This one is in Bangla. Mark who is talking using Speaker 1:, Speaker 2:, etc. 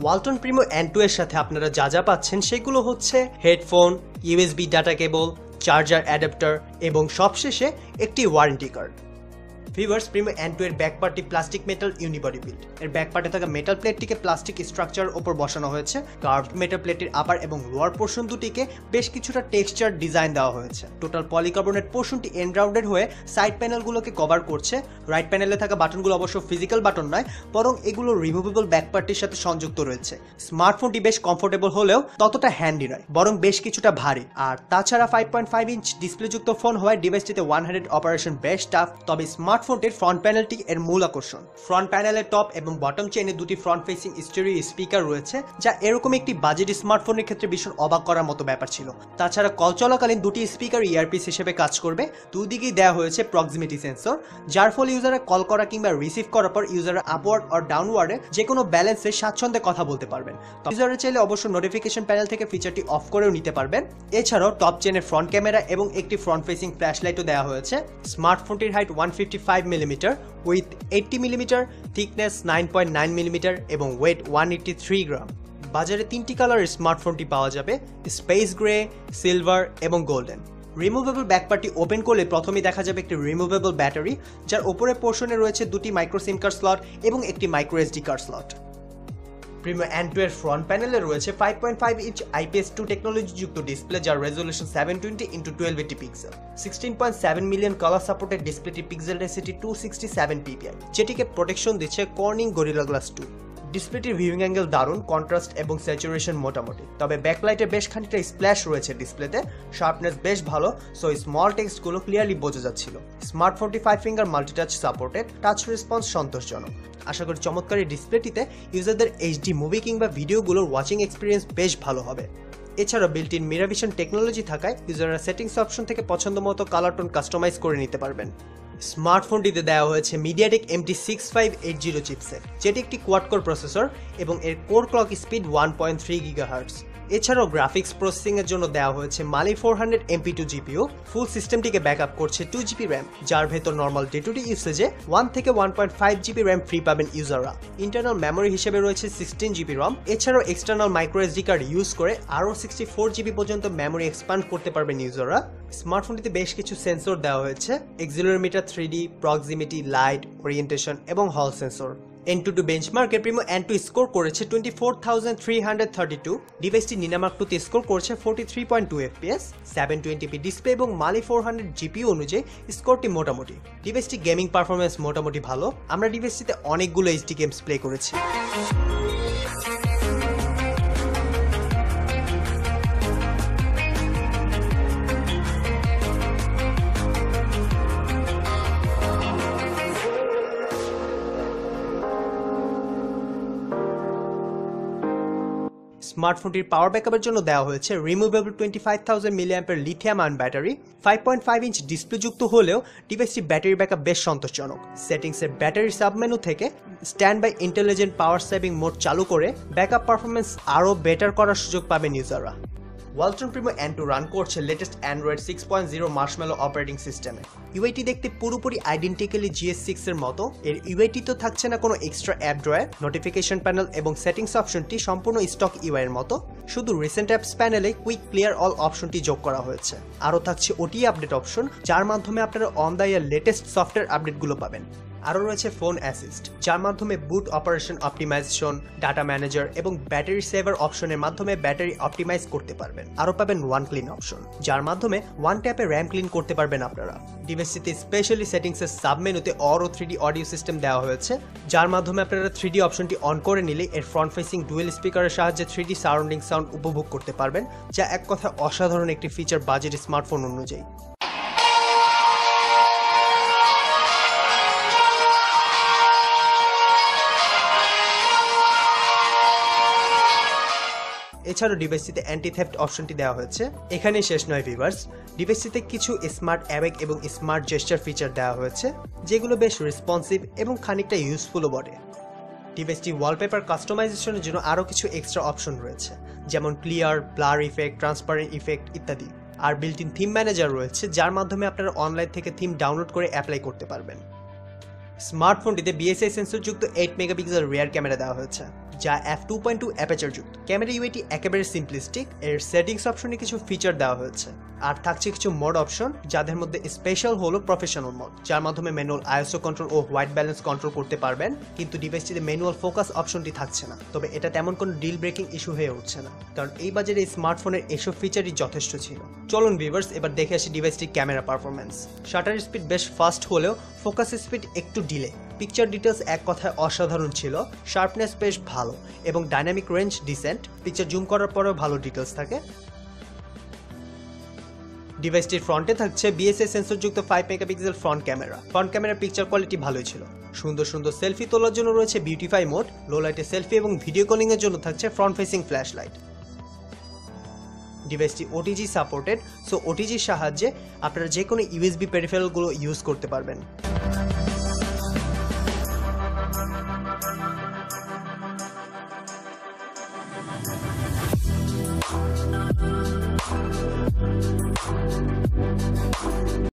Speaker 1: ওয়ালটন প্রিমো N2 এর সাথে আপনারা যা যা পাচ্ছেন সেগুলো হচ্ছে headphone, USB data cable, charger adapter এবং সবশেষে একটি warranty card. Viewers, Primo N2 এর ব্যাক পার্টটি প্লাস্টিক মেটাল ইউনিবডি বিল্ড। এর ব্যাক পার্টে থাকা মেটাল প্লেটটিকে প্লাস্টিক স্ট্রাকচার উপর বসানো হয়েছে। কার্ভড মেটাল প্লেটের আপার এবং লোয়ার পোর্শন দুটিকে বেশ কিছুটা টেক্সচার ডিজাইন দেওয়া হয়েছে। টোটাল পলিকার্বনেট পোর্শনটি এন্ড রাউন্ডেড হয়ে সাইড প্যানেলগুলোকে কভার করছে। রাইট প্যানেলে থাকা বাটনগুলো অবশ্য ফিজিক্যাল বাটন নয়, বরং এগুলো রিমুভেবল ব্যাক পার্টির সাথে সংযুক্ত রয়েছে। স্মার্টফোনটি বেশ কমফোর্টেবল হলেও ততটা হ্যান্ডি নয়, বরং বেশ কিছুটা ভারী। আর তাছাড়া 5.5 ইঞ্চ ডিসপ্লেযুক্ত ফোন হওয়ায় ডিভাইসটিতে 100 অপারেশন বেশ টাফ। তবে স্মার্টফোনটির ফ্রন্ট প্যানেলটি এর মূল আকর্ষণ। ফ্রন্ট প্যানেলের টপ এবং বটম চেইনে দুটি ফ্রন্ট ফেসিং স্টেরিও স্পিকার রয়েছে, যা এরকম একটি বাজেট স্মার্টফোনের ক্ষেত্রে ভীষণ অবাক করার মতো ব্যাপার ছিল। তাছাড়া কল চলাকালীন দুটি স্পিকার ইয়ারপিস হিসেবে কাজ করবে। দুদিকেই দেওয়া হয়েছে প্রক্সিমিটি সেন্সর, যার ফলে ইউজাররা কল করা কিংবা রিসিভ করার পর ইউজাররা আপওয়ার্ড আর ডাউনওয়ার্ডে যে কোনো ব্যালেন্সে স্বাচ্ছন্দ্যে কথা বলতে পারবেন। ইউজাররা চাইলে অবশ্য নোটিফিকেশন প্যানেল থেকে ফিচারটি অফ করেও নিতে পারবেন। এছাড়াও টপ চেনের ফ্রন্ট ক্যামেরা এবং একটি ফ্রন্ট ফেসিং ফ্ল্যাশ লাইটও দেওয়া হয়েছে। স্মার্টফোনটির height 155 millimetre with 80 millimetre, thickness 9.9 millimetre এবং ওয়েট 183 গ্রাম। বাজারে 3টি কালারের স্মার্টফোনটি পাওয়া যাবে, স্পেস গ্রে, সিলভার এবং গোল্ডেন। রিমুভেবল ব্যাকপার্টটি ওপেন করলে প্রথমেই দেখা যাবে একটি রিমুভেবল ব্যাটারি, যার উপরের পোর্শনে রয়েছে দুটি মাইক্রো সিম কার্ড স্লট এবং একটি micro SD card slot. Primo N2 এর ফ্রন্ট প্যানেলে রয়েছে 5.5 ইঞ্চ IPS2 টেকনোলজি যুক্ত ডিসপ্লে, যার resolution 720x1280 pixel. 16.7 million colour supported ডিসপ্লেটির পিক্সেল ডেন্সিটি 267 ppi, যেটিকে প্রোটেকশন দিচ্ছে কর্নিং গরিলা গ্লাস 2। ডিসপ্লেটির ভিউইং অ্যাঙ্গেল দারুণ, কন্ট্রাস্ট এবং স্যাচুরেশন মোটামুটি। তবে ব্যাকলাইটে বেশ খানিকটা স্প্ল্যাশ রয়েছে ডিসপ্লেতে, শার্পনেস বেশ ভালো, সো স্মল টেক্সটগুলো ক্লিয়ারলি বোঝা যাচ্ছিল। স্মার্টফোনটি 5 finger multi-touch supported, touch response সন্তোষজনক। আশা করি চমৎকার এই ডিসপ্লেটিতে ইউজারদের এইচডি মুভি কিংবা ভিডিওগুলোর ওয়াচিং এক্সপিরিয়েন্স বেশ ভালো হবে। এছাড়াও বিল্ট ইন মিরাভিশন টেকনোলজি থাকায় ইউজাররা সেটিংস অপশন থেকে পছন্দ মতো কালার টোন কাস্টমাইজ করে নিতে পারবেন। স্মার্টফোনটিতে দেওয়া হয়েছে মিডিয়াটেক MT6580 চিপসেট, যেটি একটি কোয়াড কোর প্রসেসর এবং এর কোর ক্লক স্পিড 1.3 GHz। এছাড়াও গ্রাফিক্স প্রসেসিং এর জন্য দেওয়া হয়েছে Mali 400 MP2 GPU। ফুল সিস্টেমটিকে ব্যাকআপ করছে 2GB র্যাম, যার ভেতর নর্মাল ডে টু ডে ইউসেজে 1 থেকে 1.5 GB র্যাম ফ্রি পাবেন ইউজাররা। ইন্টারনাল মেমোরি হিসেবে রয়েছে 16 GB ROM। এছাড়াও external micro SD card use করে আরও 64 GB পর্যন্ত মেমোরি এক্সপ্যান্ড করতে পারবেন ইউজাররা। স্মার্টফোনটিতে বেশ কিছু সেন্সর দেওয়া হয়েছে, accelerometer, 3D, proximity, light, orientation এবং হল sensor. N2 বেঞ্চমার্কে Primo N2 score করেছে 24,332। ডিভাইসটি নিনামার্ক 2 তে স্কোর করেছে 43.2 FPS, 720p ডিসপ্লে এবং Mali 400 GPU অনুযায়ী স্কোরটি মোটামুটি। ডিভাইসটি গেমিং পারফরমেন্স মোটামুটি ভালো। আমরা ডিভাইসটিতে অনেকগুলো এইচডি গেমস প্লে করেছি। স্মার্টফোনটির পাওয়ার ব্যাকআপের জন্য দেওয়া হয়েছে removable 25,000 mAh lithium ion battery. 5.5 inch ডিসপ্লেযুক্ত হলেও ডিভাইসটির ব্যাটারি ব্যাকআপ বেশ সন্তোষজনক। সেটিংসের ব্যাটারি সাবমেনু থেকে standby intelligent power saving mode চালু করে ব্যাকআপ পারফরমেন্স আরও বেটার করার সুযোগ পাবেন ইউজাররা। ওয়ালটন প্রিমো N2 রান করছে লেটেস্ট অ্যান্ড্রয়েড 6.0 মার্শমেলো অপারেটিং সিস্টেমে। ইউআইটি দেখতে পুরোপুরি আইডেন্টিক্যালি GS6 এর মতো। এর ইউআইটি তো থাকছে না কোনো extra app drawer, notification panel এবং সেটিংস অপশনটি সম্পূর্ণ স্টক ইউআই এর মতো। শুধু রিসেন্ট অ্যাপস প্যানেলে কুইক ক্লিয়ার অল অপশনটি যোগ করা হয়েছে। আরও থাকছে ওটি আপডেট অপশন, যার মাধ্যমে আপনারা on the year latest software আপডেটগুলো পাবেন। আরও রয়েছে ফোন অ্যাসিস্ট, যার মাধ্যমে বুট অপারেশন অপটিমাইজেশন, ডাটা ম্যানেজার এবং ব্যাটারি সেভার অপশনের মাধ্যমে ব্যাটারি অপটিমাইজ করতে পারবেন। আরও পাবেন ওয়ান ক্লিন অপশন, যার মাধ্যমে ওয়ান ট্যাপে র্যাম ক্লিন করতে পারবেন আপনারা। ডিভাইসটিতে স্পেশালি সেটিংসের সাবমেনুতে অরো 3D অডিও সিস্টেম দেওয়া হয়েছে, যার মাধ্যমে আপনারা 3D অপশনটি অন করে নিলে এর ফ্রন্ট ফেসিং ডুয়েল স্পিকারের সাহায্যে 3D সারাউন্ডিং সাউন্ড উপভোগ করতে পারবেন, যা এক কথায় অসাধারণ একটি ফিচার বাজেট স্মার্টফোন অনুযায়ী। এছাড়াও ডিভাইসটিতে অ্যান্টি থেফট অপশনটি দেওয়া হয়েছে। এখানেই শেষ নয় ভিউয়ার্স, ডিভাইসটিতে কিছু স্মার্ট অ্যাওয়েক এবং স্মার্ট জেস্টার ফিচার দেওয়া হয়েছে, যেগুলো বেশ রেসপন্সিভ এবং খানিকটা ইউজফুলও বটে। ডিভাইসটি ওয়ালপেপার কাস্টমাইজেশনের জন্য আরও কিছু এক্সট্রা অপশন রয়েছে, যেমন clear, blur effect, transparent effect ইত্যাদি। আর বিল্ট ইন থিম ম্যানেজার রয়েছে, যার মাধ্যমে আপনারা অনলাইন থেকে থিম ডাউনলোড করে অ্যাপ্লাই করতে পারবেন। স্মার্টফোনটিতে BSI সেন্সরযুক্ত 8 মেগাপিক্সেল রিয়ার ক্যামেরা দেওয়া হয়েছে। যা f2.2 অ্যাপারচার যুক্ত। ক্যামেরা ইউআইটি একেবারে সিম্পলিস্টিক, এর সেটিংস অপশনে কিছু ফিচার দেওয়া হয়েছে, আর থাকছে কিছু মোড অপশন, যাদের মধ্যে স্পেশাল হলো প্রফেশনাল মোড, যার মাধ্যমে ম্যানুয়াল আইএসও কন্ট্রোল ও হোয়াইট ব্যালেন্স কন্ট্রোল করতে পারবেন, কিন্তু ডিভাইসটিতে ম্যানুয়াল ফোকাস অপশনটি থাকছে না। তবে এটা তেমন কোনো ডিল ব্রেকিং ইস্যু হয়ে উঠছে না, কারণ এই বাজারে স্মার্টফোনের এসব ফিচারই যথেষ্ট ছিল। চলুন ভিউয়ার্স, এবার দেখে আসি ডিভাইসটির ক্যামেরা পারফরমেন্স। শাটার স্পিড বেশ ফাস্ট হলেও ফোকাস স্পিড একটু ডিলে। পিকচার ডিটেলস এক কথায় অসাধারণ ছিল, শার্পনেস বেশ ভালো এবং dynamic range decent. Picture zoom করার পরেও ভালো ডিটেলস থাকে। ডিভাইসটির ফ্রন্টে থাকছে বিএসএ সেন্সরযুক্ত 5 মেগাপিক্সেল ফ্রন্ট ক্যামেরা। ফ্রন্ট ক্যামেরার পিকচার কোয়ালিটি ভালোই ছিল। সুন্দর সুন্দর সেলফি তোলার জন্য রয়েছে বিউটিফাই মোড। লো লাইটে সেলফি এবং ভিডিও কলিং এর জন্য থাকছে ফ্রন্ট ফেসিং ফ্ল্যাশ লাইট। ডিভাইসটি ওটিজি সাপোর্টেড, সো ওটিজির সাহায্যে আপনারা যে কোনো ইউএসবি পেরিফেরালগুলো ইউজ করতে পারবেন।